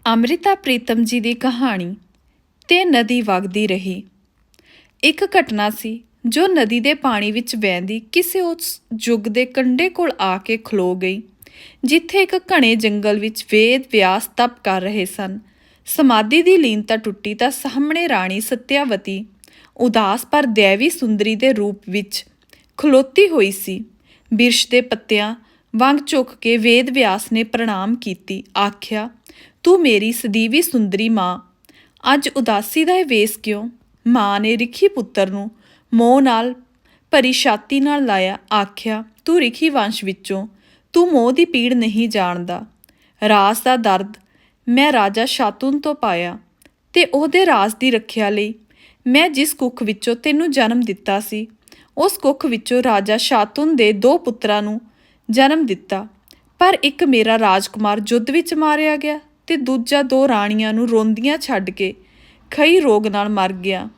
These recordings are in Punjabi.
ਅੰਮ੍ਰਿਤਾ ਪ੍ਰੀਤਮ ਜੀ ਦੀ ਕਹਾਣੀ ਤੇ ਨਦੀ ਵਗਦੀ ਰਹੀ। ਇੱਕ ਘਟਨਾ ਸੀ ਜੋ ਨਦੀ ਦੇ ਪਾਣੀ ਵਿੱਚ ਵਹਿੰਦੀ ਕਿਸੇ ਉਸ ਯੁੱਗ ਦੇ ਕੰਢੇ ਕੋਲ ਆ ਕੇ ਖਲੋ ਗਈ, ਜਿੱਥੇ ਇੱਕ ਘਣੇ ਜੰਗਲ ਵਿੱਚ ਵੇਦ ਵਿਆਸ ਤਪ ਕਰ ਰਹੇ ਸਨ। ਸਮਾਧੀ ਦੀ ਲੀਨਤਾ ਟੁੱਟੀ ਤਾਂ ਸਾਹਮਣੇ ਰਾਣੀ ਸਤਿਆਵਤੀ ਉਦਾਸ ਪਰ ਦੈਵੀ ਸੁੰਦਰੀ ਦੇ ਰੂਪ ਵਿੱਚ ਖਲੋਤੀ ਹੋਈ ਸੀ। ਬਿਰਸ਼ ਦੇ ਪੱਤਿਆਂ ਵਾਂਗ ਝੁਕ ਕੇ ਵੇਦ ਵਿਆਸ ਨੇ ਪ੍ਰਣਾਮ ਕੀਤੀ, ਆਖਿਆ, ਤੂੰ ਮੇਰੀ ਸਦੀਵੀ ਸੁੰਦਰੀ ਮਾਂ, ਅੱਜ ਉਦਾਸੀ ਦਾ ਇਹ ਵੇਸ ਕਿਉਂ? ਮਾਂ ਨੇ ਰਿਖੀ ਪੁੱਤਰ ਨੂੰ ਮੋਹ ਨਾਲ ਭਰੀ ਛਾਤੀ ਨਾਲ ਲਾਇਆ, ਆਖਿਆ, ਤੂੰ ਰਿਖੀ ਵੰਸ਼ ਵਿੱਚੋਂ, ਤੂੰ ਮੋਹ ਦੀ ਪੀੜ ਨਹੀਂ ਜਾਣਦਾ। ਰਾਜ ਦਾ ਦਰਦ ਮੈਂ ਰਾਜਾ ਸ਼ਾਤੁਨ ਤੋਂ ਪਾਇਆ, ਤੇ ਉਹਦੇ ਰਾਜ ਦੀ ਰੱਖਿਆ ਲਈ ਮੈਂ ਜਿਸ ਕੁੱਖ ਵਿੱਚੋਂ ਤੈਨੂੰ ਜਨਮ ਦਿੱਤਾ ਸੀ, ਉਸ ਕੁੱਖ ਵਿੱਚੋਂ ਰਾਜਾ ਸ਼ਾਤੁਨ ਦੇ 2 ਪੁੱਤਰਾਂ ਨੂੰ ਜਨਮ ਦਿੱਤਾ। ਪਰ ਇੱਕ ਮੇਰਾ ਰਾਜਕੁਮਾਰ ਯੁੱਧ ਵਿੱਚ ਮਾਰਿਆ ਗਿਆ ਤੇ ਦੂਜਾ 2 ਰਾਣੀਆਂ ਨੂੰ ਰੋਂਦੀਆਂ ਛੱਡ ਕੇ ਖਈ ਰੋਗ ਨਾਲ ਮਰ ਗਿਆ।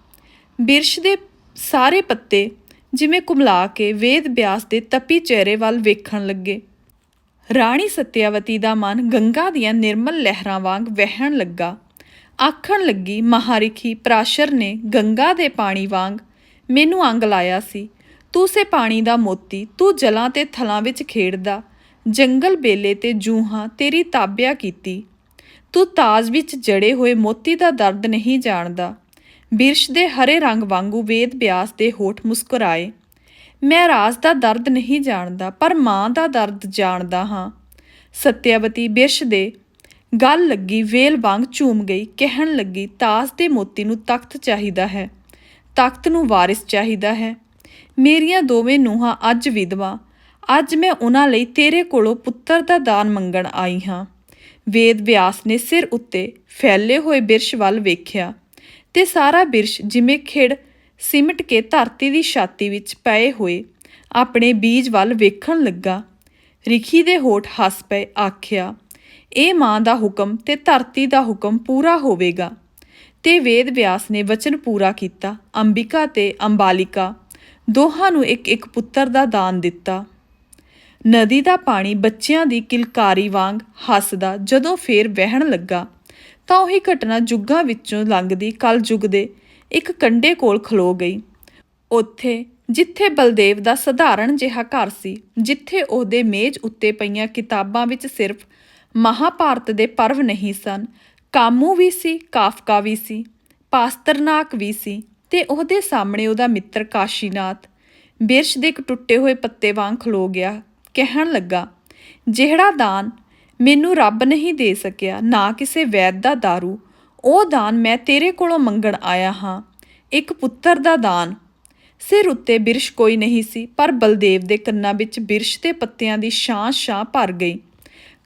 ਬਿਰਸ਼ ਦੇ ਸਾਰੇ ਪੱਤੇ ਜਿਵੇਂ ਕੁਮਲਾ ਕੇ ਵੇਦ ਵਿਆਸ ਦੇ ਤਪੀ ਚਿਹਰੇ ਵੱਲ ਵੇਖਣ ਲੱਗੇ। ਰਾਣੀ ਸਤਿਆਵਤੀ ਦਾ ਮਨ ਗੰਗਾ ਦੀਆਂ ਨਿਰਮਲ ਲਹਿਰਾਂ ਵਾਂਗ ਵਹਿਣ ਲੱਗਾ। ਆਖਣ ਲੱਗੀ, ਮਹਾਰਿਖੀ ਪਰਾਸ਼ਰ ਨੇ ਗੰਗਾ ਦੇ ਪਾਣੀ ਵਾਂਗ ਮੈਨੂੰ ਅੰਗ ਲਾਇਆ ਸੀ। ਤੂੰ ਸੇ ਪਾਣੀ ਦਾ ਮੋਤੀ, ਤੂੰ ਜਲਾਂ ਤੇ ਥਲਾਂ ਵਿੱਚ ਖੇਡਦਾ, ਜੰਗਲ ਬੇਲੇ ਤੇ ਜੂਹਾਂ ਤੇਰੀ ਤਾਬਿਆ ਕੀਤੀ। ਤੂੰ ਤਾਜ ਵਿੱਚ ਜੜੇ ਹੋਏ ਮੋਤੀ ਦਾ ਦਰਦ ਨਹੀਂ ਜਾਣਦਾ। ਬਿਰਸ਼ ਦੇ ਹਰੇ ਰੰਗ ਵਾਂਗੂ ਵੇਦ ਵਿਆਸ ਦੇ ਹੋਠ ਮੁਸਕਰਾਏ। ਮੈਂ ਰਾਜ ਦਾ ਦਰਦ ਨਹੀਂ ਜਾਣਦਾ, ਪਰ ਮਾਂ ਦਾ ਦਰਦ ਜਾਣਦਾ ਹਾਂ। ਸਤਿਆਵਤੀ ਬਿਰਸ਼ ਦੇ ਗੱਲ ਲੱਗੀ ਵੇਲ ਵਾਂਗ ਝੂਮ ਗਈ, ਕਹਿਣ ਲੱਗੀ, ਤਾਜ ਦੇ ਮੋਤੀ ਨੂੰ ਤਖਤ ਚਾਹੀਦਾ ਹੈ, ਤਖਤ ਨੂੰ ਵਾਰਿਸ ਚਾਹੀਦਾ ਹੈ। ਮੇਰੀਆਂ ਦੋਵੇਂ ਨੂੰਹਾਂ ਅੱਜ ਵਿਧਵਾ, ਅੱਜ ਮੈਂ ਉਹਨਾਂ ਲਈ ਤੇਰੇ ਕੋਲੋਂ ਪੁੱਤਰ ਦਾ ਦਾਨ ਮੰਗਣ ਆਈ ਹਾਂ। ਵੇਦ ਵਿਆਸ ਨੇ ਸਿਰ ਉੱਤੇ ਫੈਲੇ ਹੋਏ ਬਿਰਸ਼ ਵੱਲ ਵੇਖਿਆ ਤੇ ਸਾਰਾ ਬਿਰਸ਼ ਜਿਵੇਂ ਖਿੜ ਸਿਮਟ ਕੇ ਧਰਤੀ ਦੀ ਛਾਤੀ ਵਿੱਚ ਪਏ ਹੋਏ ਆਪਣੇ ਬੀਜ ਵੱਲ ਵੇਖਣ ਲੱਗਾ। ਰਿਖੀ ਦੇ ਹੋਠ ਹੱਸ ਪਏ, ਆਖਿਆ, ਇਹ ਮਾਂ ਦਾ ਹੁਕਮ ਤੇ ਧਰਤੀ ਦਾ ਹੁਕਮ ਪੂਰਾ ਹੋਵੇਗਾ। ਤੇ ਵੇਦ ਵਿਆਸ ਨੇ ਵਚਨ ਪੂਰਾ ਕੀਤਾ। ਅੰਬਿਕਾ ਤੇ ਅੰਬਾਲਿਕਾ ਦੋਹਾਂ ਨੂੰ ਇੱਕ ਇੱਕ ਪੁੱਤਰ ਦਾ ਦਾਨ ਦਿੱਤਾ। ਨਦੀ ਦਾ ਪਾਣੀ ਬੱਚਿਆਂ ਦੀ ਕਿਲਕਾਰੀ ਵਾਂਗ ਹੱਸਦਾ ਜਦੋਂ ਫੇਰ ਵਹਿਣ ਲੱਗਾ ਤਾਂ ਉਹੀ ਘਟਨਾ ਯੁੱਗਾਂ ਵਿੱਚੋਂ ਲੰਘਦੀ ਕਲ ਯੁੱਗ ਦੇ ਇੱਕ ਕੰਢੇ ਕੋਲ ਖਲੋ ਗਈ। ਉੱਥੇ ਜਿੱਥੇ ਬਲਦੇਵ ਦਾ ਸਧਾਰਨ ਜਿਹਾ ਘਰ ਸੀ, ਜਿੱਥੇ ਉਹਦੇ ਮੇਜ਼ ਉੱਤੇ ਪਈਆਂ ਕਿਤਾਬਾਂ ਵਿੱਚ ਸਿਰਫ ਮਹਾਭਾਰਤ ਦੇ ਪਰਵ ਨਹੀਂ ਸਨ, ਕਾਮੂ ਵੀ ਸੀ, ਕਾਫਕਾ ਵੀ ਸੀ, ਪਾਸਤਰਨਾਕ ਵੀ ਸੀ, ਤੇ ਉਹਦੇ ਸਾਹਮਣੇ ਉਹਦਾ ਮਿੱਤਰ ਕਾਸ਼ੀਨਾਥ ਬਿਰਸ਼ ਦੇ ਇੱਕ ਟੁੱਟੇ ਹੋਏ ਪੱਤੇ ਵਾਂਗ ਖਲੋ ਗਿਆ। ਕਹਿਣ ਲੱਗਾ, ਜਿਹੜਾ ਦਾਨ ਮੈਨੂੰ ਰੱਬ ਨਹੀਂ ਦੇ ਸਕਿਆ, ਨਾ ਕਿਸੇ ਵੈਦ ਦਾ ਦਾਰੂ, ਉਹ ਦਾਨ ਮੈਂ ਤੇਰੇ ਕੋਲੋਂ ਮੰਗਣ ਆਇਆ ਹਾਂ, ਇੱਕ ਪੁੱਤਰ ਦਾ ਦਾਨ। ਸਿਰ ਉੱਤੇ ਬਿਰਸ਼ ਕੋਈ ਨਹੀਂ ਸੀ, ਪਰ ਬਲਦੇਵ ਦੇ ਕੰਨਾਂ ਵਿੱਚ ਬਿਰਸ਼ ਦੇ ਪੱਤਿਆਂ ਦੀ ਛਾਂ ਭਰ ਗਈ।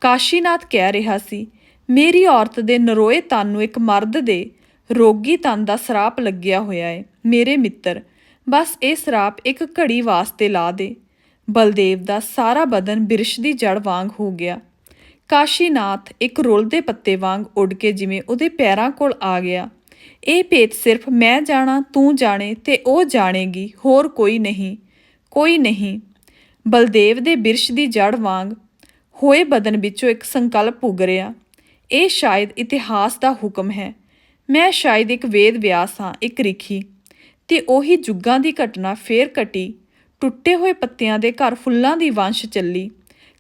ਕਾਸ਼ੀਨਾਥ ਕਹਿ ਰਿਹਾ ਸੀ, ਮੇਰੀ ਔਰਤ ਦੇ ਨਰੋਏ ਤਨ ਨੂੰ ਇੱਕ ਮਰਦ ਦੇ ਰੋਗੀ ਤਨ ਦਾ ਸਰਾਪ ਲੱਗਿਆ ਹੋਇਆ ਏ। ਮੇਰੇ ਮਿੱਤਰ, ਬਸ ਇਹ ਸਰਾਪ ਇੱਕ ਘੜੀ ਵਾਸਤੇ ਲਾ ਦੇ। ਬਲਦੇਵ ਦਾ ਸਾਰਾ ਬਦਨ ਬਿਰਸ਼ ਦੀ ਜੜ ਵਾਂਗ ਹੋ ਗਿਆ। ਕਾਸ਼ੀਨਾਥ ਇੱਕ ਰੁਲਦੇ ਪੱਤੇ ਵਾਂਗ ਉੱਡ ਕੇ ਜਿਵੇਂ ਉਹਦੇ ਪੈਰਾਂ ਕੋਲ ਆ ਗਿਆ। ਇਹ ਭੇਤ ਸਿਰਫ ਮੈਂ ਜਾਣਾ, ਤੂੰ ਜਾਣੇ ਤੇ ਉਹ ਜਾਣੇਗੀ, ਹੋਰ ਕੋਈ ਨਹੀਂ, ਕੋਈ ਨਹੀਂ। ਬਲਦੇਵ ਦੇ ਬਿਰਸ਼ ਦੀ ਜੜ ਵਾਂਗ ਹੋਏ ਬਦਨ ਵਿੱਚੋਂ ਇੱਕ ਸੰਕਲਪ ਉਗਰਿਆ। ਇਹ ਸ਼ਾਇਦ ਇਤਿਹਾਸ ਦਾ ਹੁਕਮ ਹੈ। ਮੈਂ ਸ਼ਾਇਦ ਇੱਕ ਵੇਦ ਵਿਆਸ ਹਾਂ, ਇੱਕ ਰਿਖੀ। ਤੇ ਉਹੀ ਯੁੱਗਾਂ ਦੀ ਘਟਨਾ ਫੇਰ ਘਟੀ। ਟੁੱਟੇ ਹੋਏ ਪੱਤਿਆਂ ਦੇ ਘਰ ਫੁੱਲਾਂ ਦੀ ਵੰਸ਼ ਚੱਲੀ।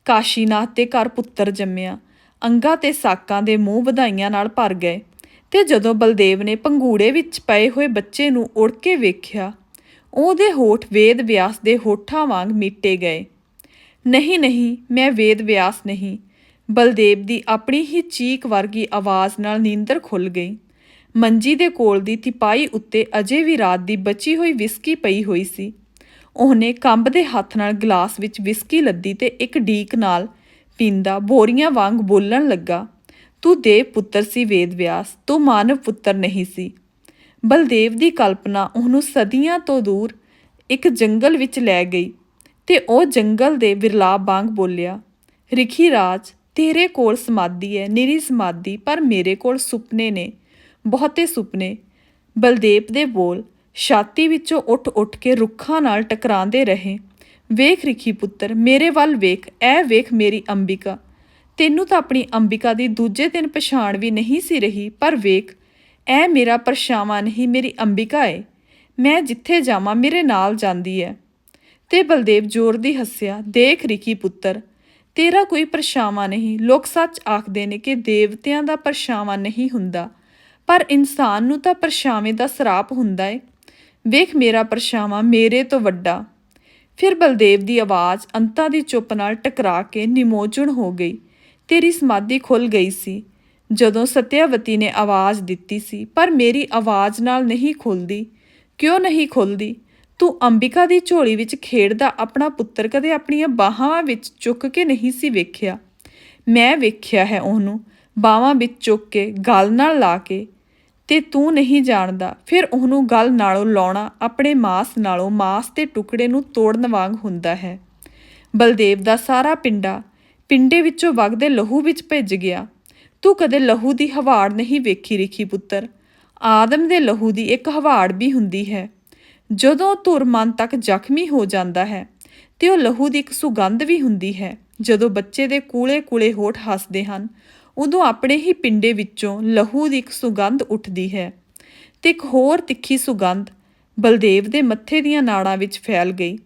ਕਾਸ਼ੀਨਾਥ ਦੇ ਘਰ ਪੁੱਤਰ ਜੰਮਿਆ। ਅੰਗਾਂ ਤੇ ਸਾਕਾਂ ਦੇ ਮੂੰਹ ਵਧਾਈਆਂ ਨਾਲ ਭਰ ਗਏ। ਤੇ ਜਦੋਂ ਬਲਦੇਵ ਨੇ ਪੰਘੂੜੇ ਵਿੱਚ ਪਏ ਹੋਏ ਬੱਚੇ ਨੂੰ ਉੜ ਕੇ ਵੇਖਿਆ, ਉਹਦੇ ਹੋਠ ਵੇਦ ਵਿਆਸ ਦੇ ਹੋਠਾਂ ਵਾਂਗ ਮੀਟੇ ਗਏ। ਨਹੀਂ ਨਹੀਂ, ਮੈਂ ਵੇਦ ਵਿਆਸ ਨਹੀਂ। ਬਲਦੇਵ ਦੀ ਆਪਣੀ ਹੀ ਚੀਕ ਵਰਗੀ ਆਵਾਜ਼ ਨਾਲ ਨੀਂਦਰ ਖੁੱਲ੍ਹ ਗਈ। ਮੰਜੀ ਦੇ ਕੋਲ ਦੀ ਤਿਪਾਈ ਉੱਤੇ ਅਜੇ ਵੀ ਰਾਤ ਦੀ ਬਚੀ ਹੋਈ ਵਿਸਕੀ ਪਈ ਹੋਈ ਸੀ। ਉਹਨੇ ਕੰਬਦੇ ਹੱਥ ਨਾਲ ਗਲਾਸ ਵਿੱਚ ਵਿਸਕੀ ਲੱਦੀ ਤੇ ਇੱਕ ਡੀਕ ਨਾਲ ਪੀਂਦਾ ਬੋਰੀਆਂ ਵਾਂਗ ਬੋਲਣ ਲੱਗਾ, ਤੂੰ ਦੇਵ ਪੁੱਤਰ ਸੀ ਵੇਦ ਵਿਆਸ, ਤੂੰ ਮਾਨਵ ਪੁੱਤਰ ਨਹੀਂ ਸੀ। ਬਲਦੇਵ ਦੀ ਕਲਪਨਾ ਉਹਨੂੰ ਸਦੀਆਂ ਤੋਂ ਦੂਰ ਇੱਕ ਜੰਗਲ ਵਿੱਚ ਲੈ ਗਈ ਤੇ ਉਹ ਜੰਗਲ ਦੇ ਵਿਰਲਾਪ ਵਾਂਗ ਬੋਲਿਆ, ਰਿਖੀ ਰਾਜ, ਤੇਰੇ ਕੋਲ ਸਮਾਧੀ ਹੈ, ਨਿਰੀ ਸਮਾਧੀ, ਪਰ ਮੇਰੇ ਕੋਲ ਸੁਪਨੇ ਨੇ, ਬਹੁਤੇ ਸੁਪਨੇ। ਬਲਦੇਵ ਦੇ ਬੋਲ ਛਾਤੀ ਵਿੱਚੋਂ ਉੱਠ ਕੇ ਰੁੱਖਾਂ ਨਾਲ ਟਕਰਾਉਂਦੇ ਰਹੇ। ਵੇਖ ਰਿਖੀ ਪੁੱਤਰ, ਮੇਰੇ ਵੱਲ ਵੇਖ, ਇਹ ਵੇਖ ਮੇਰੀ ਅੰਬਿਕਾ, ਤੈਨੂੰ ਤਾਂ ਆਪਣੀ ਅੰਬਿਕਾ ਦੀ ਦੂਜੇ ਦਿਨ ਪਛਾਣ ਵੀ ਨਹੀਂ ਸੀ ਰਹੀ, ਪਰ ਵੇਖ, ਇਹ ਮੇਰਾ ਪਰਛਾਵਾਂ ਨਹੀਂ, ਮੇਰੀ ਅੰਬਿਕਾ ਏ। ਮੈਂ ਜਿੱਥੇ ਜਾਵਾਂ ਮੇਰੇ ਨਾਲ ਜਾਂਦੀ ਹੈ। ਤੇ ਬਲਦੇਵ ਜ਼ੋਰ ਦੀ ਹੱਸਿਆ। ਦੇਖ ਰਿਖੀ ਪੁੱਤਰ, ਤੇਰਾ ਕੋਈ ਪਰਛਾਵਾਂ ਨਹੀਂ। ਲੋਕ ਸੱਚ ਆਖਦੇ ਨੇ ਕਿ ਦੇਵਤਿਆਂ ਦਾ ਪਰਛਾਵਾਂ ਨਹੀਂ ਹੁੰਦਾ, ਪਰ ਇਨਸਾਨ ਨੂੰ ਤਾਂ ਪਰਛਾਵੇਂ ਦਾ ਸਰਾਪ ਹੁੰਦਾ ਏ। ਵੇਖ ਮੇਰਾ ਪਰਛਾਵਾਂ ਮੇਰੇ ਤੋਂ ਵੱਡਾ। ਫਿਰ ਬਲਦੇਵ ਦੀ ਆਵਾਜ਼ ਅੰਤਾਂ ਦੀ ਚੁੱਪ ਨਾਲ ਟਕਰਾ ਕੇ ਨਿਮੋਝੁਣ ਹੋ ਗਈ। ਤੇਰੀ ਸਮਾਧੀ ਖੁੱਲ੍ਹ ਗਈ ਸੀ ਜਦੋਂ ਸਤਿਆਵਤੀ ਨੇ ਆਵਾਜ਼ ਦਿੱਤੀ ਸੀ, ਪਰ ਮੇਰੀ ਆਵਾਜ਼ ਨਾਲ ਨਹੀਂ ਖੁੱਲ੍ਹਦੀ। ਕਿਉਂ ਨਹੀਂ ਖੁੱਲ੍ਹਦੀ? ਤੂੰ ਅੰਬਿਕਾ ਦੀ ਝੋਲੀ ਵਿੱਚ ਖੇਡਦਾ ਆਪਣਾ ਪੁੱਤਰ ਕਦੇ ਆਪਣੀਆਂ ਬਾਹਾਂ ਵਿੱਚ ਚੁੱਕ ਕੇ ਨਹੀਂ ਸੀ ਵੇਖਿਆ। ਮੈਂ ਵੇਖਿਆ ਹੈ ਉਹਨੂੰ ਬਾਹਾਂ ਵਿੱਚ ਚੁੱਕ ਕੇ ਗਲ ਨਾਲ ਲਾ ਕੇ, ਤੇ ਤੂੰ ਨਹੀਂ ਜਾਣਦਾ। ਫਿਰ ਉਹਨੂੰ ਗਲ ਨਾਲੋਂ ਲਾਉਣਾ ਆਪਣੇ ਮਾਸ ਨਾਲੋਂ ਮਾਸ ਦੇ ਟੁਕੜੇ ਨੂੰ ਤੋੜਨ ਵਾਂਗ ਹੁੰਦਾ ਹੈ। ਬਲਦੇਵ ਦਾ ਸਾਰਾ ਪਿੰਡੇ ਵਿੱਚੋਂ ਵਗਦੇ ਲਹੂ ਵਿੱਚ ਭਿੱਜ ਗਿਆ। ਤੂੰ ਕਦੇ ਲਹੂ ਦੀ ਹਵਾੜ ਨਹੀਂ ਵੇਖੀ ਰਿਖੀ ਪੁੱਤਰ। ਆਦਮ ਦੇ ਲਹੂ ਦੀ ਇੱਕ ਹਵਾੜ ਵੀ ਹੁੰਦੀ ਹੈ। ਜਦੋਂ ਧੁਰ ਮਨ ਤੱਕ ਜ਼ਖਮੀ ਹੋ ਜਾਂਦਾ ਹੈ, ਤੇ ਉਹ ਲਹੂ ਦੀ ਇੱਕ ਸੁਗੰਧ ਵੀ ਹੁੰਦੀ ਹੈ। ਜਦੋਂ ਬੱਚੇ ਦੇ ਕੂਲੇ ਕੂਲੇ ਹੋਠ ਹੱਸਦੇ ਹਨ, ਉਦੋਂ ਆਪਣੇ ਹੀ ਪਿੰਡੇ ਵਿੱਚੋਂ ਲਹੂ ਦੀ ਇੱਕ ਸੁਗੰਧ ਉੱਠਦੀ ਹੈ। ਤੇ ਇੱਕ ਹੋਰ ਤਿੱਖੀ ਸੁਗੰਧ ਬਲਦੇਵ ਦੇ ਮੱਥੇ ਦੀਆਂ ਨਾੜਾਂ ਵਿੱਚ ਫੈਲ ਗਈ,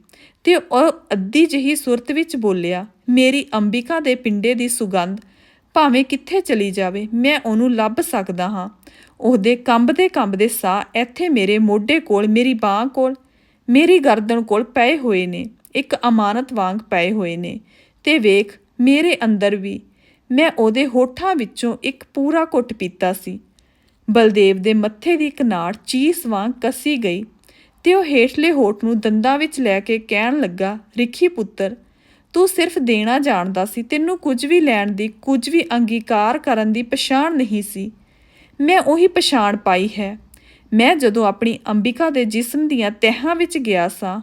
ਤੇ ਉਹ ਅੱਧੀ ਜਿਹੀ ਸੁਰਤ ਵਿੱਚ ਬੋਲਿਆ, ਮੇਰੀ ਅੰਬਿਕਾ ਦੇ ਪਿੰਡੇ ਦੀ ਸੁਗੰਧ ਭਾਵੇਂ ਕਿੱਥੇ ਚਲੀ ਜਾਵੇ, ਮੈਂ ਉਹਨੂੰ ਲੱਭ ਸਕਦਾ ਹਾਂ। ਉਹਦੇ ਕੰਬਦੇ ਸਾਹ ਇੱਥੇ ਮੇਰੇ ਮੋਢੇ ਕੋਲ, ਮੇਰੀ ਬਾਂਹ ਕੋਲ, ਮੇਰੀ ਗਰਦਨ ਕੋਲ ਪਏ ਹੋਏ ਨੇ, ਇੱਕ ਅਮਾਨਤ ਵਾਂਗ ਪਏ ਹੋਏ ਨੇ। ਤੇ ਵੇਖ ਮੇਰੇ ਅੰਦਰ ਵੀ, ਮੈਂ ਉਹਦੇ ਹੋਠਾਂ ਵਿੱਚੋਂ ਇੱਕ ਪੂਰਾ ਘੁੱਟ ਪੀਤਾ ਸੀ। ਬਲਦੇਵ ਦੇ ਮੱਥੇ ਦੀ ਇੱਕ ਨਾੜ ਚੀਸ ਵਾਂਗ ਕੱਸੀ ਗਈ, ਤੇ ਉਹ ਹੇਠਲੇ ਹੋਠ ਨੂੰ ਦੰਦਾਂ ਵਿੱਚ ਲੈ ਕੇ ਕਹਿਣ ਲੱਗਾ, ਰਿਖੀ ਪੁੱਤਰ, ਤੂੰ ਸਿਰਫ ਦੇਣਾ ਜਾਣਦਾ ਸੀ। ਤੈਨੂੰ ਕੁਝ ਵੀ ਲੈਣ ਦੀ, ਕੁਝ ਵੀ ਅੰਗੀਕਾਰ ਕਰਨ ਦੀ ਪਛਾਣ ਨਹੀਂ ਸੀ। ਮੈਂ ਉਹੀ ਪਛਾਣ ਪਾਈ ਹੈ। ਮੈਂ ਜਦੋਂ ਆਪਣੀ ਅੰਬਿਕਾ ਦੇ ਜਿਸਮ ਦੀਆਂ ਤਹਿਆਂ ਵਿੱਚ ਗਿਆ ਸਾਂ,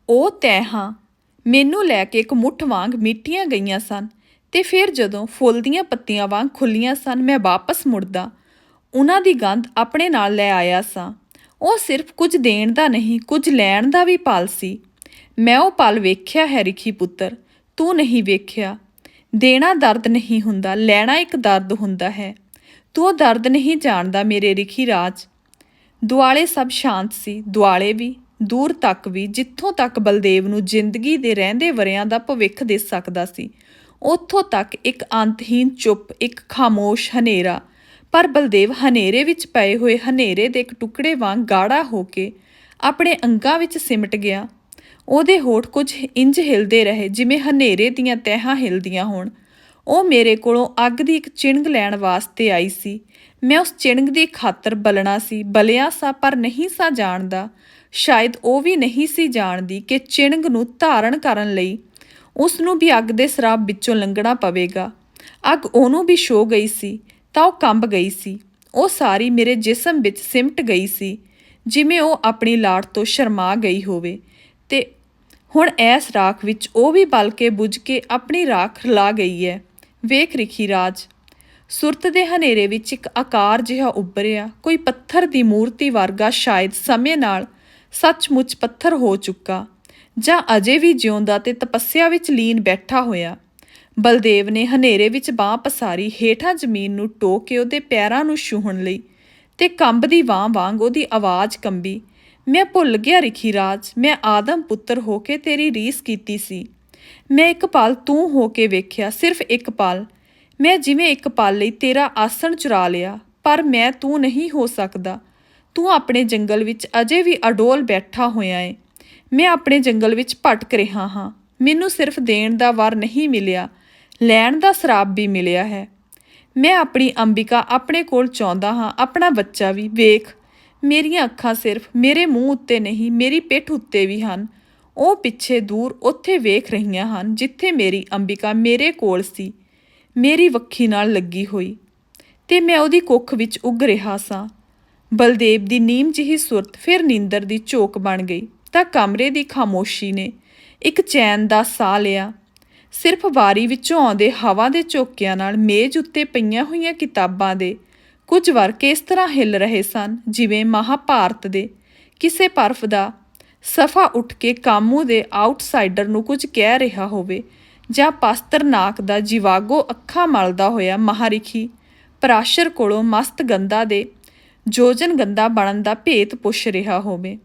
ਉਹ ਤਹਿਾਂ ਮੈਨੂੰ ਲੈ ਕੇ ਇੱਕ ਮੁੱਠ ਵਾਂਗ ਮੀਟੀਆਂ ਗਈਆਂ ਸਨ, ਤੇ ਫਿਰ ਜਦੋਂ ਫੁੱਲ ਦੀਆਂ ਪੱਤੀਆਂ ਵਾਂਗ ਖੁੱਲ੍ਹੀਆਂ ਸਨ, ਮੈਂ ਵਾਪਸ ਮੁੜਦਾ ਉਹਨਾਂ ਦੀ ਗੰਧ ਆਪਣੇ ਨਾਲ ਲੈ ਆਇਆ ਸਾਂ। ਉਹ ਸਿਰਫ ਕੁਝ ਦੇਣ ਦਾ ਨਹੀਂ, ਕੁਝ ਲੈਣ ਦਾ ਵੀ ਪਲ ਸੀ। ਮੈਂ ਉਹ ਪਲ ਵੇਖਿਆ ਹੈ ਰਿਖੀ ਪੁੱਤਰ, ਤੂੰ ਨਹੀਂ ਵੇਖਿਆ। ਦੇਣਾ ਦਰਦ ਨਹੀਂ ਹੁੰਦਾ, ਲੈਣਾ ਇੱਕ ਦਰਦ ਹੁੰਦਾ ਹੈ। ਤੂੰ ਉਹ ਦਰਦ ਨਹੀਂ ਜਾਣਦਾ ਮੇਰੇ ਰਿਖੀ ਰਾਜ। ਦੁਆਲੇ ਸਭ ਸ਼ਾਂਤ ਸੀ, ਦੁਆਲੇ ਵੀ, ਦੂਰ ਤੱਕ ਵੀ। ਜਿੱਥੋਂ ਤੱਕ ਬਲਦੇਵ ਨੂੰ ਜ਼ਿੰਦਗੀ ਦੇ ਰਹਿੰਦੇ ਵਰਿਆਂ ਦਾ ਭਵਿੱਖ ਦਿਸ ਸਕਦਾ ਸੀ, ਉੱਥੋਂ ਤੱਕ ਇੱਕ ਅੰਤਹੀਨ ਚੁੱਪ, ਇੱਕ ਖਾਮੋਸ਼ ਹਨੇਰਾ। ਪਰ ਬਲਦੇਵ ਹਨੇਰੇ ਵਿੱਚ ਪਏ ਹੋਏ ਹਨੇਰੇ ਦੇ ਇੱਕ ਟੁਕੜੇ ਵਾਂਗ ਗਾੜਾ ਹੋ ਕੇ ਆਪਣੇ ਅੰਗਾਂ ਵਿੱਚ ਸਿਮਟ ਗਿਆ। ਉਹਦੇ ਹੋਠ ਕੁਝ ਇੰਜ ਹਿਲਦੇ ਰਹੇ ਜਿਵੇਂ ਹਨੇਰੇ ਦੀਆਂ ਤਹਿਾਂ ਹਿਲਦੀਆਂ ਹੋਣ। ਉਹ ਮੇਰੇ ਕੋਲੋਂ ਅੱਗ ਦੀ ਇੱਕ ਚਿਣਗ ਲੈਣ ਵਾਸਤੇ ਆਈ ਸੀ। ਮੈਂ ਉਸ ਚਿਣਗ ਦੀ ਖਾਤਰ ਬਲਣਾ ਸੀ, ਬਲਿਆ ਸਾਂ, ਪਰ ਨਹੀਂ ਸਾਂ ਜਾਣਦਾ। ਸ਼ਾਇਦ ਉਹ ਵੀ ਨਹੀਂ ਸੀ ਜਾਣਦੀ ਕਿ ਚਿਣਗ ਨੂੰ ਧਾਰਨ ਕਰਨ ਲਈ ਉਸ ਨੂੰ ਵੀ ਅੱਗ ਦੇ ਸਰਾਪ ਵਿੱਚੋਂ ਲੰਘਣਾ ਪਵੇਗਾ। ਅੱਗ ਉਹਨੂੰ ਵੀ ਛੋਹ ਗਈ ਸੀ ਤਾਂ ਉਹ ਕੰਬ ਗਈ ਸੀ। ਉਹ ਸਾਰੀ ਮੇਰੇ ਜਿਸਮ ਵਿੱਚ ਸਿਮਟ ਗਈ ਸੀ, ਜਿਵੇਂ ਉਹ ਆਪਣੀ ਲਾਟ ਤੋਂ ਸ਼ਰਮਾ ਗਈ ਹੋਵੇ। ਤੇ ਹੁਣ ਇਸ ਰਾਖ ਵਿੱਚ ਉਹ ਵੀ ਬਲ ਕੇ ਬੁਝ ਕੇ ਆਪਣੀ ਰਾਖ ਰਲਾ ਗਈ ਹੈ। ਵੇਖ ਰਿਖੀ ਰਾਜ, ਸੁਰਤ ਦੇ ਹਨੇਰੇ ਵਿੱਚ ਇੱਕ ਆਕਾਰ ਜਿਹਾ ਉੱਭਰਿਆ, ਕੋਈ ਪੱਥਰ ਦੀ ਮੂਰਤੀ ਵਰਗਾ, ਸ਼ਾਇਦ ਸਮੇਂ ਨਾਲ ਸੱਚਮੁੱਚ ਪੱਥਰ ਹੋ ਚੁੱਕਾ, ਜਾਂ ਅਜੇ ਵੀ ਜਿਉਂਦਾ ਤੇ ਤਪੱਸਿਆ ਵਿੱਚ ਲੀਨ ਬੈਠਾ ਹੋਇਆ। ਬਲਦੇਵ ਨੇ ਹਨੇਰੇ ਵਿੱਚ ਬਾਂਹ ਪਸਾਰੀ, ਹੇਠਾਂ ਜ਼ਮੀਨ ਨੂੰ ਟੋਹ ਕੇ ਉਹਦੇ ਪੈਰਾਂ ਨੂੰ ਛੂਹਣ ਲਈ, ਤੇ ਕੰਬਦੀ ਬਾਂਹ ਵਾਂਗ ਉਹਦੀ ਆਵਾਜ਼ ਕੰਬੀ, ਮੈਂ ਭੁੱਲ ਗਿਆ ਰਿਖੀ ਰਾਜ, ਮੈਂ ਆਦਮ ਪੁੱਤਰ ਹੋ ਕੇ ਤੇਰੀ ਰੀਸ ਕੀਤੀ ਸੀ। ਮੈਂ ਇੱਕ ਪਲ ਤੂੰ ਹੋ ਕੇ ਵੇਖਿਆ, ਸਿਰਫ ਇੱਕ ਪਲ। ਮੈਂ ਜਿਵੇਂ ਇੱਕ ਪਲ ਲਈ ਤੇਰਾ ਆਸਣ ਚੁਰਾ ਲਿਆ, ਪਰ ਮੈਂ ਤੂੰ ਨਹੀਂ ਹੋ ਸਕਦਾ। ਤੂੰ ਆਪਣੇ ਜੰਗਲ ਵਿੱਚ ਅਜੇ ਵੀ ਅਡੋਲ ਬੈਠਾ ਹੋਇਆ ਏ। ਮੈਂ ਆਪਣੇ ਜੰਗਲ ਵਿੱਚ ਭਟਕ ਰਿਹਾ ਹਾਂ। ਮੈਨੂੰ ਸਿਰਫ ਦੇਣ ਦਾ ਵਰ ਨਹੀਂ ਮਿਲਿਆ, ਲੈਣ ਦਾ ਸਰਾਪ ਵੀ ਮਿਲਿਆ ਹੈ। ਮੈਂ ਆਪਣੀ ਅੰਬਿਕਾ ਆਪਣੇ ਕੋਲ ਚਾਹੁੰਦਾ ਹਾਂ, ਆਪਣਾ ਬੱਚਾ ਵੀ। ਵੇਖ ਮੇਰੀਆਂ ਅੱਖਾਂ ਸਿਰਫ ਮੇਰੇ ਮੂੰਹ ਉੱਤੇ ਨਹੀਂ, ਮੇਰੀ ਪਿੱਠ ਉੱਤੇ ਵੀ ਹਨ। ਉਹ ਪਿੱਛੇ ਦੂਰ ਉੱਥੇ ਵੇਖ ਰਹੀਆਂ ਹਨ, ਜਿੱਥੇ ਮੇਰੀ ਅੰਬਿਕਾ ਮੇਰੇ ਕੋਲ ਸੀ, ਮੇਰੀ ਵੱਖੀ ਨਾਲ ਲੱਗੀ ਹੋਈ, ਤੇ ਮੈਂ ਉਹਦੀ ਕੁੱਖ ਵਿੱਚ ਉੱਗ ਰਿਹਾ ਸਾਂ। ਬਲਦੇਵ ਦੀ ਨੀਮ ਜਿਹੀ ਸੁਰਤ ਫਿਰ ਨੀਂਦਰ ਦੀ ਝੋਕ ਬਣ ਗਈ, ਤਾਂ ਕਮਰੇ ਦੀ ਖਾਮੋਸ਼ੀ ਨੇ ਇੱਕ ਚੈਨ ਦਾ ਸਾਹ ਲਿਆ। ਸਿਰਫ ਵਾਰੀ ਵਿੱਚੋਂ ਆਉਂਦੇ ਹਵਾ ਦੇ ਝੋਕਿਆਂ ਨਾਲ ਮੇਜ਼ ਉੱਤੇ ਪਈਆਂ ਹੋਈਆਂ ਕਿਤਾਬਾਂ ਦੇ ਕੁਝ ਵਰਕੇ ਇਸ ਤਰ੍ਹਾਂ ਹਿੱਲ ਰਹੇ ਸਨ, ਜਿਵੇਂ ਮਹਾਭਾਰਤ ਦੇ ਕਿਸੇ ਬਰਫ ਦਾ ਸਫ਼ਾ ਉੱਠ ਕੇ ਕਾਮੂ ਦੇ ਆਊਟਸਾਈਡਰ ਨੂੰ ਕੁਝ ਕਹਿ ਰਿਹਾ ਹੋਵੇ, ਜਾਂ ਪਾਸਤਰਨਾਕ ਦਾ ਜੀਵਾਗੋ ਅੱਖਾਂ ਮਲਦਾ ਹੋਇਆ ਮਹਾਰਿਖੀ ਪਰਾਸ਼ਰ ਕੋਲੋਂ ਮਸਤ ਗੰਧਾ ਦੇ ਯੋਜਨ ਗੰਧਾ ਬਣਨ ਦਾ ਭੇਤ ਪੁੱਛ ਰਿਹਾ ਹੋਵੇ।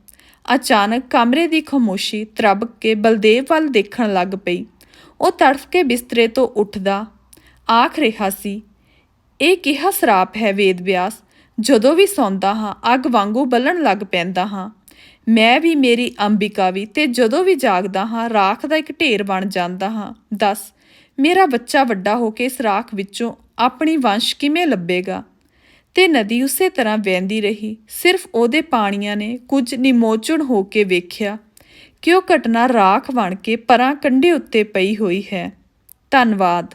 ਅਚਾਨਕ ਕਮਰੇ ਦੀ ਖਾਮੋਸ਼ੀ ਤਰਬਕ ਕੇ ਬਲਦੇਵ ਵੱਲ ਦੇਖਣ ਲੱਗ ਪਈ। ਉਹ ਤੜਫ ਕੇ ਬਿਸਤਰੇ ਤੋਂ ਉੱਠਦਾ ਆਖ ਰਿਹਾ ਸੀ, ਇਹ ਕਿਹਾ ਸਰਾਪ ਹੈ ਵੇਦ ਵਿਆਸ। ਜਦੋਂ ਵੀ ਸੌਂਦਾ ਹਾਂ ਅੱਗ ਵਾਂਗੂ ਬਲਣ ਲੱਗ ਪੈਂਦਾ ਹਾਂ। ਮੈਂ ਵੀ, ਮੇਰੀ ਅੰਬਿਕਾ ਵੀ, ਤੇ ਜਦੋਂ ਵੀ ਜਾਗਦਾ ਹਾਂ ਰਾਖ ਦਾ ਇੱਕ ਢੇਰ ਬਣ ਜਾਂਦਾ ਹਾਂ। ਦੱਸ, ਮੇਰਾ ਬੱਚਾ ਵੱਡਾ ਹੋ ਕੇ ਇਸ ਰਾਖ ਵਿੱਚੋਂ ਆਪਣੀ ਵੰਸ਼ ਕਿਵੇਂ ਲੱਭੇਗਾ? ਤੇ ਨਦੀ ਉਸੇ ਤਰ੍ਹਾਂ ਵਹਿੰਦੀ ਰਹੀ। ਸਿਰਫ ਉਹਦੇ ਪਾਣੀਆਂ ਨੇ ਕੁਝ ਨਿਮੋਚਣ ਹੋ ਕੇ ਵੇਖਿਆ ਕਿ ਉਹ ਘਟਨਾ ਰਾਖ ਬਣ ਕੇ ਪਰਾਂ ਕੰਢੇ ਉੱਤੇ ਪਈ ਹੋਈ ਹੈ। ਧੰਨਵਾਦ।